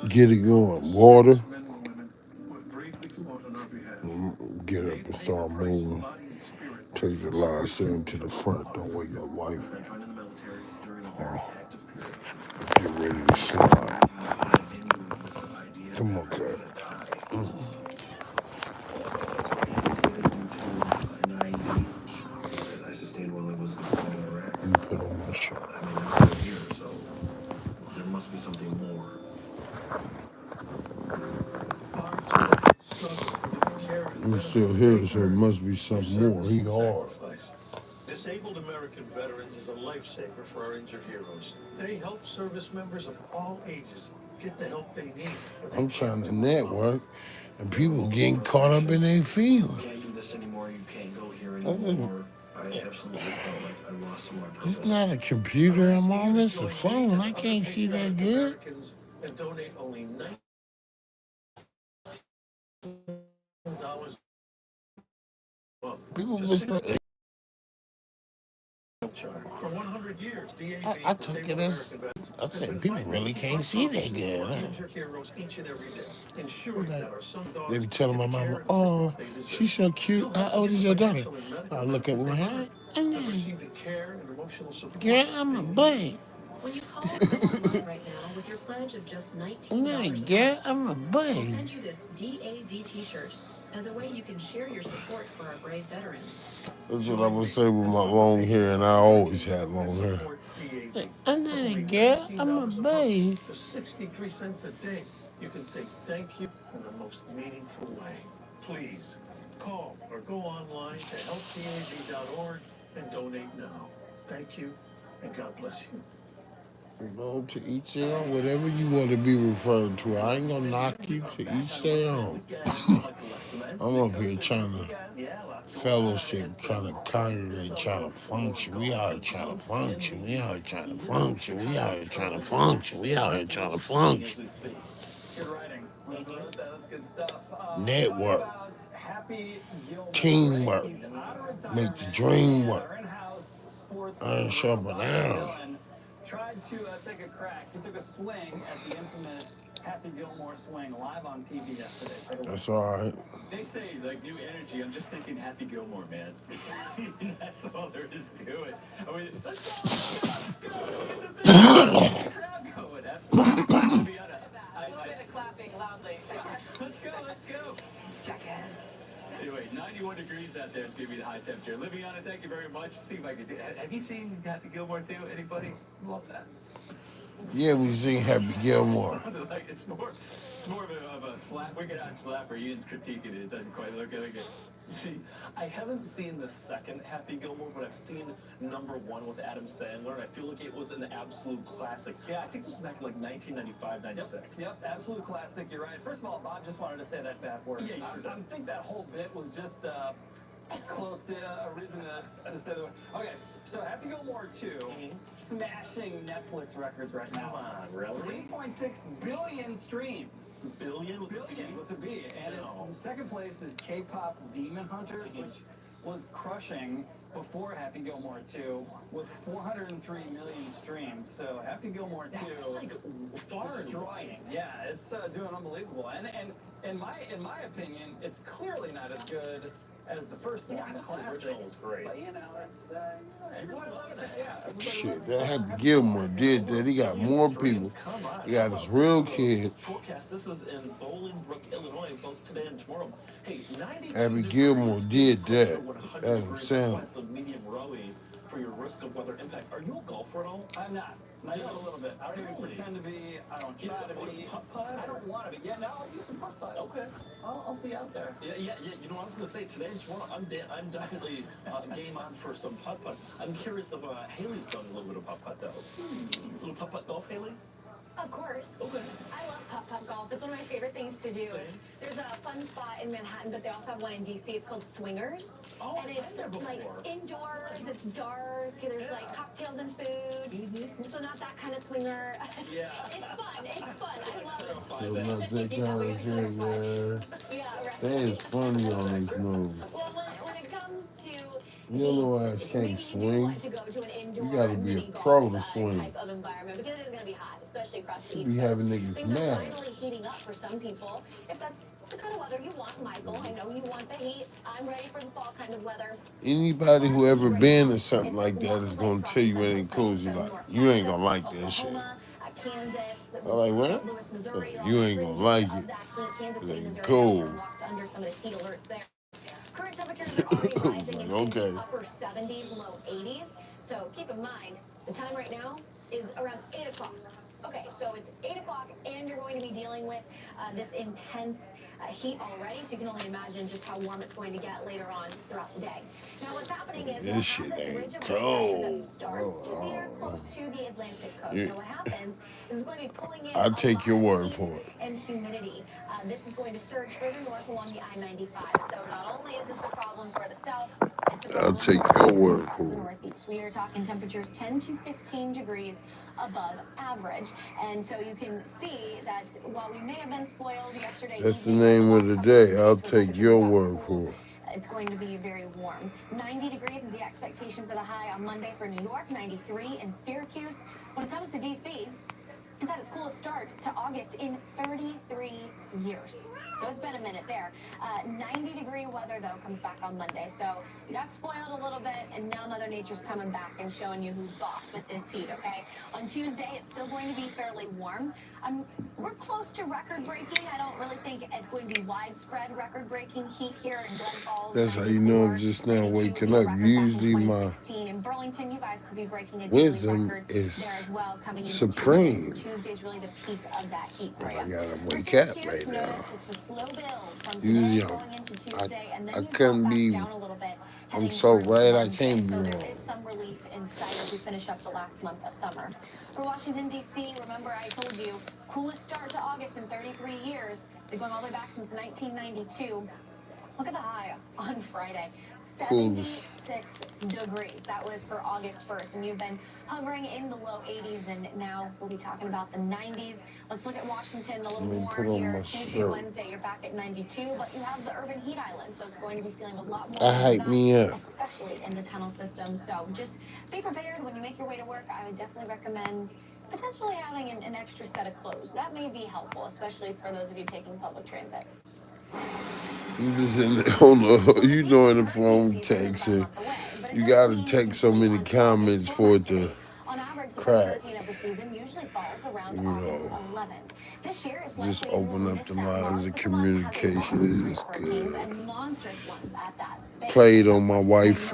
get it going. Water, get up and start moving. Take the last thing to the front. Don't wake up wife. Let's get ready to slide. Come on, cat. Let me put on my shirt. There must be something more. I'm still here, so it must be something more. He hard. Disabled American Veterans is a lifesaver for our injured heroes. They help service members of all ages get the help they need. I'm trying to network, and people getting caught up in their field. You can't do this anymore. You can't go here anymore. I absolutely felt like I lost some of my purpose. It's not a computer I'm on. It's a phone. I can't see that good. And donate only $19 People listen. For 100 years, I took it as I said. People really can't see that good. They be telling my mama, "Oh, she's so cute. How old is your daughter?" I look at her. Yeah, I'm a boy. When you call online right now with your pledge of just $19, Yeah, I'm a boy. we'll send you this DAV t-shirt as a way you can share your support for our brave veterans. That's what I would say with my long hair, and I always had long hair. I'm not a girl, I'm a boy. For 63 cents a day, you can say thank you in the most meaningful way. Please call or go online to helpdav.org and donate now. Thank you, and God bless you. You know, to each their own, whatever you want to be referred to. I ain't gonna knock you, to each their own. I'm up here trying to fellowship, trying to congregate, trying to function. We out here trying to function. We out here trying to function. We out here trying to function. We out here trying to function. Good writing. That's good stuff. Network. Teamwork. Make the dream work. Iron sharpen iron. Tried to take a crack. He took a swing at the infamous Happy Gilmore swing live on TV yesterday. That's all right. They say, like, new energy. I'm just thinking Happy Gilmore, man. That's all there is to it. I mean, let's go. Get the crowd going. Absolutely. A little bit of clapping loudly. Let's go. Jackass. Anyway, 91 degrees out there is going to be the high temperature. Liviana, thank you very much. See if I can do it. Have you seen Happy Gilmore too? Anybody? Love that. Yeah, we sing Happy Gilmore. It's more of a slap, wicked out slapper. Ian's critiquing it. It doesn't quite look like it. See, I haven't seen the second Happy Gilmore, but I've seen number one with Adam Sandler, and I feel like it was an absolute classic. Yeah, I think this was back in like 1995, 96. Yep, absolute classic. You're right. First of all, Bob just wanted to say that bad word. Yeah, you sure did. I think that whole bit was just cloaked a reason to say the word. Okay, so Happy Gilmore 2, smashing Netflix records right now. Come on, really? 3.6 billion streams. Billion with With a B. And it's second place is K-pop Demon Hunters, which was crushing before Happy Gilmore 2 with 403 million streams. So Happy Gilmore 2 That's like far destroying. Yeah, it's doing unbelievable. And in my opinion, it's clearly not as good as the first one. The original was great. But you know, it's everybody loves it. Yeah, everybody Shit, loves that it. Happy Gilmore did that. He got more people. He got his real kids. Forecast. This is in Bolingbrook, Illinois, both today and tomorrow. Hey, 92 Happy Gilmore did that. 100 Adam degrees Sandler. plus of medium rowy for your risk of weather impact. Are you a golfer at all? I'm not. Not even a little bit. I don't even pretend to be. I don't try to be. Putt-putt? I don't want to be. Yeah, no, I'll do some putt-putt. Okay. I'll see you out there. Yeah. You know what I was going to say? Today and tomorrow, I'm definitely game on for some putt-putt. I'm curious if Haley's done a little bit of putt-putt, though. Little putt-putt golf, Haley? Of course. Okay. I love putt-putt golf. It's one of my favorite things to do. Same. There's a fun spot in Manhattan, but they also have one in DC. It's called Swingers. Oh, and I've it's been there like before. indoors, it's dark, there's like cocktails and food. So not that kind of swinger. Yeah. It's fun. I love Still it. not that kind of thing, yeah. Yeah, right. That is funny on these movies. Well, when it comes to You don't know why I can't maybe you do swing. want to go to an You indoor gotta be a mini pro golf to swing. type of environment because it is going to be hot, especially across the Should East be Coast. having niggas Things are mad. finally heating up for some people. If that's the kind of weather you want, Michael, I know you want the heat. I'm ready for the fall kind of weather. Anybody who ever Right been now, to something it's like that is walking gonna across tell the you it Central ain't cool. Plains You from like, North you ain't Texas, gonna like that shit. Oklahoma, Kansas, I'm like, what? St. Louis, Missouri, all You the ain't gonna fringes like of it. that heat. Kansas It City, ain't Missouri, cool. actually locked under some of the heat alerts there. Current temperatures are already rising Like, into okay. the upper 70s, low 80s. So keep in mind, the time right now is around 8 o'clock. Okay, so it's 8 o'clock, and you're going to be dealing with this intense heat already, so you can only imagine just how warm it's going to get later on throughout the day. Now, what's happening is we'll This have shit this ain't ridge of low pressure that cold. starts to veer close to the Atlantic coast. Yeah. Now, what happens is it's going to be pulling in I'll a take lot your of word heat for it. and humidity. This is going to surge further north along the I-95. So not only is this a problem for the south, it's a I'll problem take for your word across for the it. northeast. We are talking temperatures 10 to 15 degrees above average. And so you can see that while we may have been spoiled yesterday That's the evening or the name of last the couple of day. I'll nights where take temperatures your got word cool, for it. it's going to be very warm. 90 degrees is the expectation for the high on Monday for New York, 93 in Syracuse. When it comes to D.C., it's had its coolest start to August in 33 years. So it's been a minute there. 90-degree weather, though, comes back on Monday. So you got spoiled a little bit, and now Mother Nature's coming back and showing you who's boss with this heat, okay? On Tuesday, it's still going to be fairly warm. We're close to record-breaking. I don't really think it's going to be widespread record-breaking heat here in Glen Falls, That's how you know I'm 94. just now 92 waking being a up. record back in Usually my 2016. In Burlington, you guys could be breaking a daily wisdom record there as is well, coming into Tuesday. So supreme. Tuesday is really the peak of that heat for But you. I gotta For wake up Syracuse, right now. notice it's a slow build from Usually today going into Tuesday, and I then you drop couldn't back be, down a little bit I'm heading so through right I Wednesday. can't be So there wrong. is some relief in sight as we finish up the last month of summer. For Washington, D.C., remember I told you, coolest start to August in 33 years. They're going all the way back since 1992. Look at the high on Friday, Coolest. 76 degrees. That was for August 1st, and you've been hovering in the low 80s, and now we'll be talking about the 90s. Let's look at Washington a little Let me more put on here. my Tuesday, shirt. Wednesday, you're back at 92, but you have the urban heat island, so it's going to be feeling a lot more I than hype that, me up. especially in the tunnel system. So just be prepared when you make your way to work. I would definitely recommend potentially having an extra set of clothes. That may be helpful, especially for those of you taking public transit. You just in there on the, you doing the phone texting. You gotta text so many comments for it to On average, the first crack. hurricane of the season usually falls around You August know, 11th. This year, it's just likely you open will up miss the that mark, lines of but Vermont has a lot communication. of It great is hurricanes good. and monstrous ones at that. Played on my wife's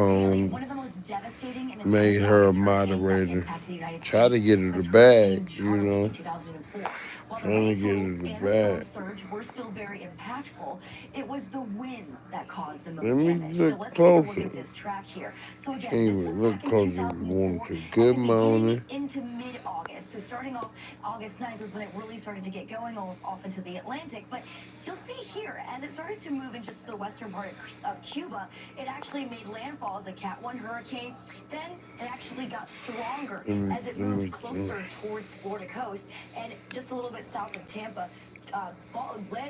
One phone. of the most devastating and Made intense her a August hurricanes that moderator. impacted the United Try to States get her was the Hurricane bag, you Charlie know. in 2004. While the Trying rain to get totals her the and the storm bag. surge were still very impactful, it was the winds that caused the Let most me damage. So look let's take a look closer. at this track here. So Can't again, this even was look back in closer if you want 2004 to. at Good the beginning morning. into mid-August. So starting off August 9th was when it really started to get going off into the Atlantic. But you'll see here, as it started to move in just the western part of Cuba, it actually made landfall as a Cat 1 hurricane. Then it actually got stronger as it moved closer towards the Florida coast and just a little bit south of Tampa,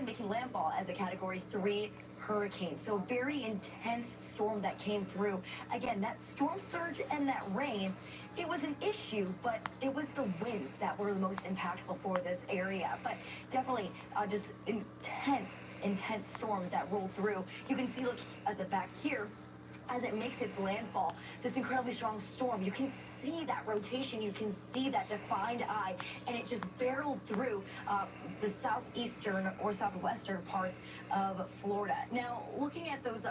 making landfall as a Category 3 hurricane. So very intense storm that came through. Again, that storm surge and that rain, it was an issue, but it was the winds that were the most impactful for this area. But definitely just intense storms that rolled through. You can see, look at the back here, as it makes its landfall, this incredibly strong storm. You can see that rotation, you can see that defined eye, and it just barreled through the southeastern or southwestern parts of Florida. Now, looking at those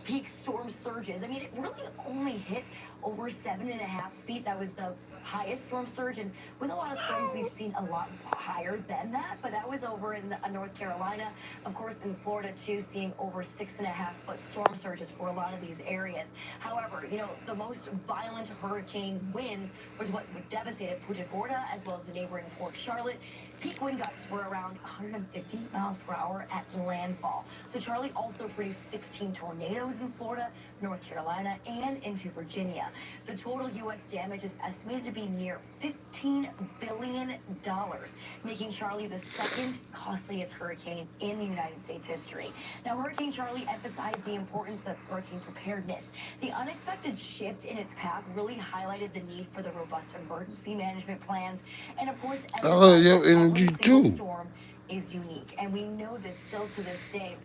peak storm surges, I mean, it really only hit over 7.5 feet. That was the highest storm surge, and with a lot of storms we've seen a lot higher than that, but that was over in North Carolina, of course in Florida too, seeing over 6.5-foot storm surges for a lot of these areas. However, you know, the most violent hurricane winds was what devastated Punta Gorda as well as the neighboring Port Charlotte. Peak wind gusts were around 150 miles per hour at landfall. So Charlie also produced 16 tornadoes in Florida, North Carolina, and into Virginia. The total U.S. damage is estimated to be near $15 billion, making Charlie the second costliest hurricane in the United States history. Now, Hurricane Charlie emphasized the importance of hurricane preparedness. The unexpected shift in its path really highlighted the need for the robust emergency management plans, and of course, I love emphasized your that every energy single too. storm is unique, and we know this still to this day.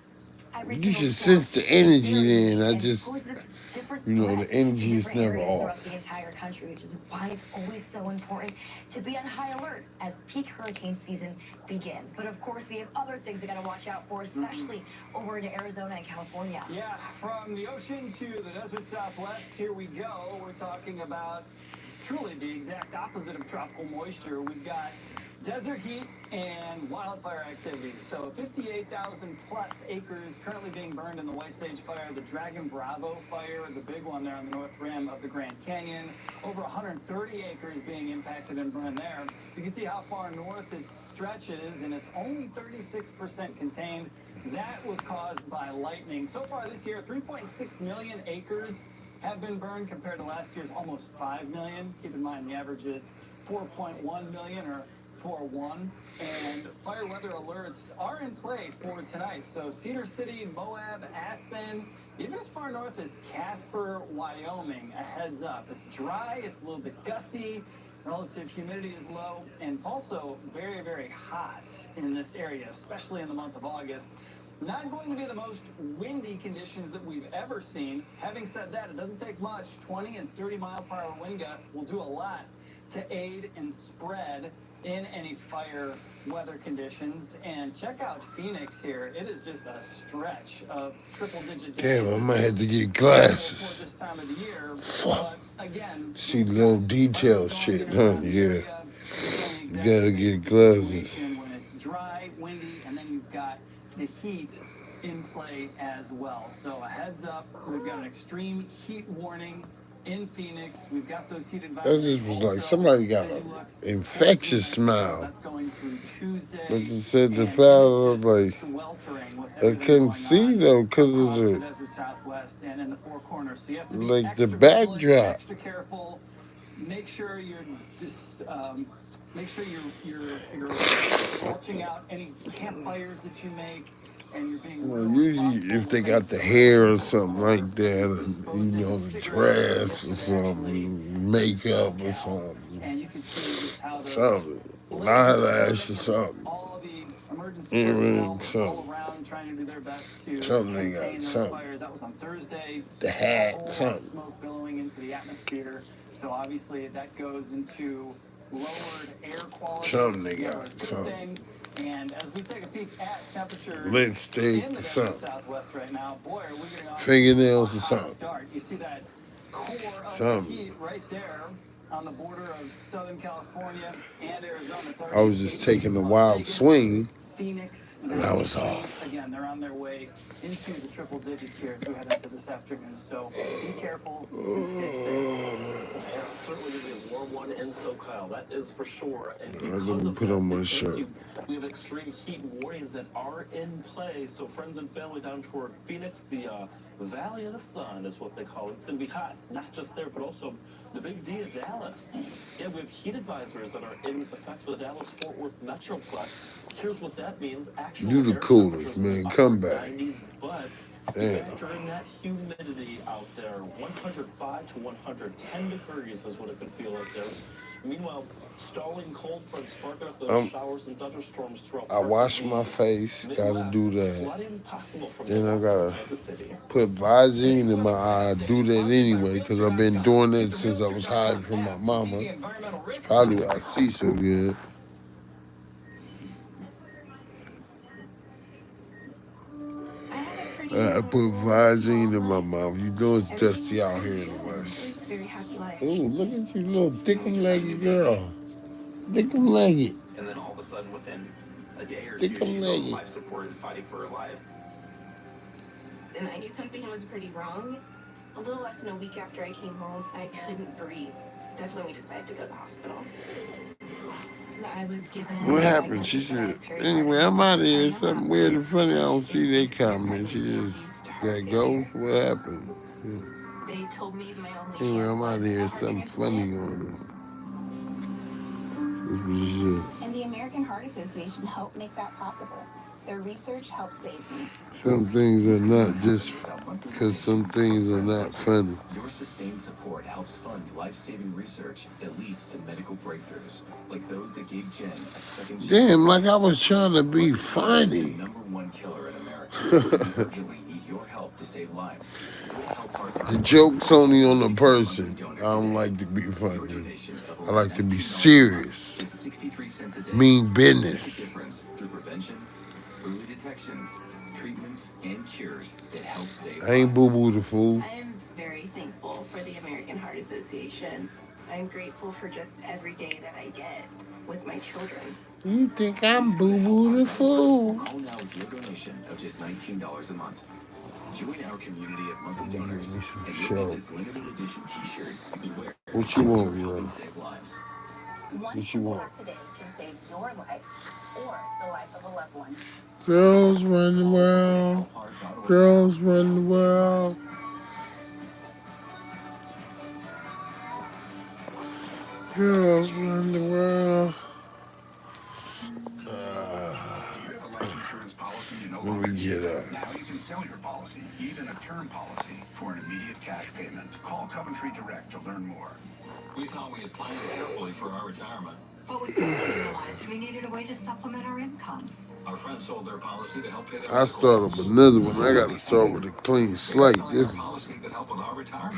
Every You single should storm sense the is energy very then. unique I and just, poses its different the threats in energy is different never areas throughout off. the entire country, which is why it's always so important to be on high alert as peak hurricane season begins. But of course, we have other things we got to watch out for, especially over in Arizona and California. Yeah, from the ocean to the desert Southwest, here we go. We're talking about truly the exact opposite of tropical moisture. We've got desert heat and wildfire activity. So 58,000 plus acres currently being burned in the White Sage Fire, the Dragon Bravo fire, the big one there on the north rim of the Grand Canyon. Over 130 acres being impacted and burned there. You can see how far north it stretches, and it's only 36% contained. That was caused by lightning. So far this year, 3.6 million acres have been burned compared to last year's almost 5 million. Keep in mind the average is 4.1 million or 4-1, and fire weather alerts are in play for tonight. So Cedar City, Moab, Aspen, even as far north as Casper, Wyoming, a heads up. It's dry, it's a little bit gusty, relative humidity is low, and it's also very, very hot in this area, especially in the month of August. Not going to be the most windy conditions that we've ever seen. Having said that, it doesn't take much. 20 and 30 mile per hour wind gusts will do a lot to aid and spread in any fire weather conditions. And check out Phoenix here. It is just a stretch of triple-digit days. Damn, I might have to get For glasses. this time of the year. Fuck. But again, See little detail shit, huh? Yeah. You gotta get glasses. when it's dry, windy, and then you've got the heat in play as well. So a heads up, we've got an extreme heat warning in Phoenix. We've got those heat advisories. That just was like somebody got an infectious smile. That's going through Tuesday. But just said the file was like, I couldn't see though because of the, desert Southwest and in the Four Corners. So you have to be like the extra vigilant, backdrop. extra careful. Make sure you're watching out any campfires that you make, and you're being Usually if they got the hair or something like that, and, the dress or something, makeup or something, and you can see how something, eyelash or something, all the emergency earring, personnel all something, around trying to do their best to something they contain got, those something, fires. That was on Thursday. the A hat, whole lot of something. smoke billowing into the atmosphere. So obviously that goes into lowered air quality. Something they which is never got, a good something. thing. And as we take a peek at temperatures Lipstick in the or desert something. Southwest right now, boy, are we getting off Fingernails to or a hot something. start. You see that core of Something. the heat right there on the border of Southern California and Arizona. It's I was just taking a wild swing, Phoenix, and I was off. Again, they're on their way into the triple digits here as we head into this afternoon. So be careful and stay safe. It's certainly going to be a warm one in SoCal, that is for sure. And I because didn't of put that, on my thank shirt. you, we have extreme heat warnings that are in play. So friends and family down toward Phoenix, the Valley of the Sun is what they call it. It's going to be hot, not just there, but also the Big D of Dallas. Yeah, we have heat advisories that are in effect for the Dallas-Fort Worth Metroplex. Here's what that means. Actual You the air coolest, temperatures in the man. upper Come back. 90s, but Damn. factor in that humidity out there. 105 to 110 degrees is what it could feel like there. Meanwhile, stalling cold fronts sparking up those showers and thunderstorms throughout. I wash my face, gotta do that. Flooding possible from Then I gotta Kansas City. put Visine in my eye. I do that anyway because I've been doing it since I was hiding from my mama. It's probably why I see so good. I put Visine in my mouth. You know it's dusty out here in the West. Ooh, look at you, little thick-legged girl. Thick-legged. And then all of a sudden, within a day or Thick two, she's on legged. life support and fighting for her life. And I knew something was pretty wrong. A little less than a week after I came home, I couldn't breathe. That's when we decided to go to the hospital. I was given. What happened? She said, anyway, I'm out of here. It's something weird and funny. I don't see they comment. She just got ghost. What happened? They told me my only Anyway, chance I'm out was here. a heart Something funny transplant. going on. This is shit. And the American Heart Association helped make that possible. Their research helped save me. Some things are not just because some things are not funny. Your sustained support helps fund life-saving research that leads to medical breakthroughs, like those that gave Jen a second chance. Damn, like I was trying to be funny. The #1 killer in America. We urgently need your help to save lives. The joke's only on the person. I don't like to be funny. I like to be serious. Mean business. Through prevention, early detection, treatments, and cures that help save I ain't boo-boo the fool. I am very thankful for the American Heart Association. I'm grateful for just every day that I get with my children. You think I'm boo-boo the fool? Call now with your donation of just $19 a month. Join our community of monthly donors and you'll get this limited edition t-shirt you can wear. What you want, yo? Save lives. One simple act today can save your life or the life of a loved one. Girls run the world. Girls run the world. Girls run the world. Let me get up. Now you can sell your policy, even a term policy, for an immediate cash payment. Call Coventry Direct to learn more. We thought we had planned carefully for our retirement. But we quickly realized we needed a way to supplement our income. Our friends sold their policy to help pay their I start up another one. I got to start with a clean slate. This is policy could help with our retirement.